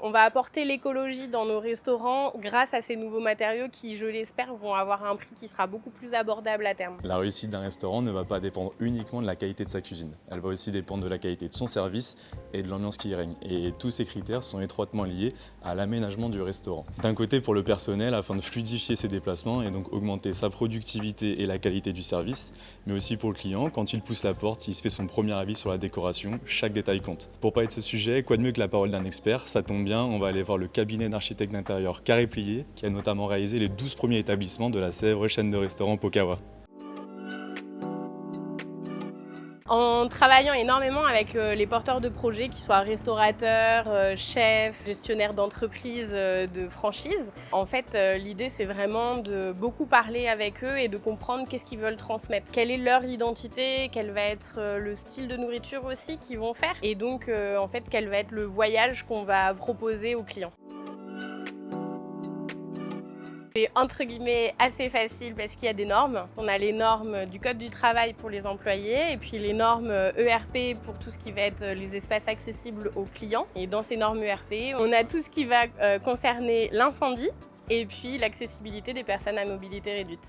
On va apporter l'écologie dans nos restaurants grâce à ces nouveaux matériaux qui, je l'espère, vont avoir un prix qui sera beaucoup plus abordable à terme. La réussite d'un restaurant ne va pas dépendre uniquement de la qualité de sa cuisine. Elle va aussi dépendre de la qualité de son service et de l'ambiance qui y règne. Et tous ces critères sont étroitement liés à l'aménagement du restaurant. D'un côté pour le personnel afin de fluidifier ses déplacements et donc augmenter sa productivité et la qualité du service, mais aussi pour le client, quand il pousse la porte, il se fait son premier avis sur la décoration, chaque détail compte. Pour parler de ce sujet, quoi de mieux que la parole d'un expert, ça tombe bien, on va aller voir le cabinet d'architecte d'intérieur Carré Plié, qui a notamment réalisé les 12 premiers établissements de la célèbre chaîne de restaurants Pokawa. En travaillant énormément avec les porteurs de projets, qu'ils soient restaurateurs, chefs, gestionnaires d'entreprises, de franchises, en fait l'idée c'est vraiment de beaucoup parler avec eux et de comprendre qu'est-ce qu'ils veulent transmettre. Quelle est leur identité, quel va être le style de nourriture aussi qu'ils vont faire et donc en fait quel va être le voyage qu'on va proposer aux clients. C'est entre guillemets assez facile parce qu'il y a des normes. On a les normes du code du travail pour les employés et puis les normes ERP pour tout ce qui va être les espaces accessibles aux clients. Et dans ces normes ERP, on a tout ce qui va concerner l'incendie et puis l'accessibilité des personnes à mobilité réduite.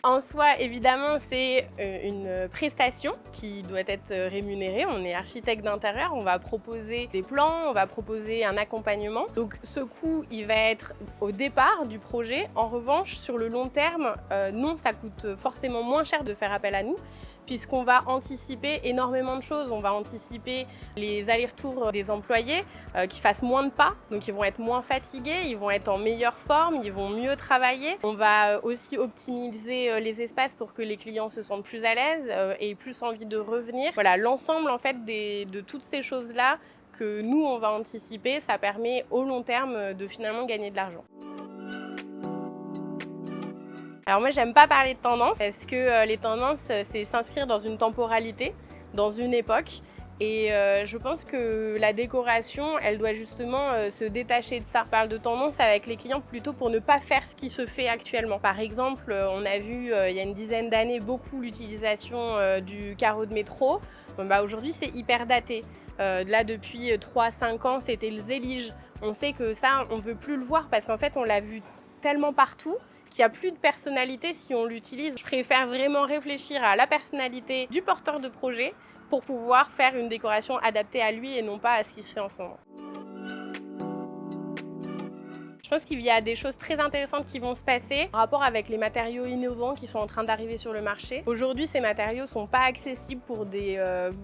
En soi, évidemment, c'est une prestation qui doit être rémunérée. On est architecte d'intérieur, on va proposer des plans, on va proposer un accompagnement. Donc ce coût, il va être au départ du projet. En revanche, sur le long terme, non, ça coûte forcément moins cher de faire appel à nous, puisqu'on va anticiper énormément de choses. On va anticiper les allers-retours des employés qui fassent moins de pas, donc ils vont être moins fatigués, ils vont être en meilleure forme, ils vont mieux travailler. On va aussi optimiser les espaces pour que les clients se sentent plus à l'aise et plus envie de revenir. Voilà, l'ensemble en fait de toutes ces choses-là que nous on va anticiper, ça permet au long terme de finalement gagner de l'argent. Alors moi j'aime pas parler de tendance parce que les tendances c'est s'inscrire dans une temporalité, dans une époque et je pense que la décoration elle doit justement se détacher de ça. On parle de tendance avec les clients plutôt pour ne pas faire ce qui se fait actuellement. Par exemple on a vu il y a une dizaine d'années beaucoup l'utilisation du carreau de métro. Aujourd'hui c'est hyper daté. Là depuis 3-5 ans c'était le zélige. On sait que ça on veut plus le voir parce qu'en fait on l'a vu tellement partout qu'il n'y a plus de personnalité si on l'utilise. Je préfère vraiment réfléchir à la personnalité du porteur de projet pour pouvoir faire une décoration adaptée à lui et non pas à ce qui se fait en ce moment. Je pense qu'il y a des choses très intéressantes qui vont se passer en rapport avec les matériaux innovants qui sont en train d'arriver sur le marché. Aujourd'hui, ces matériaux ne sont pas accessibles pour des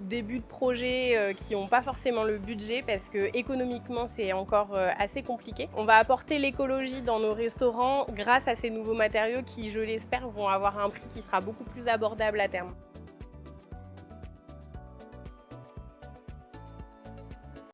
débuts de projet qui n'ont pas forcément le budget parce que économiquement, c'est encore assez compliqué. On va apporter l'écologie dans nos restaurants grâce à ces nouveaux matériaux qui, je l'espère, vont avoir un prix qui sera beaucoup plus abordable à terme.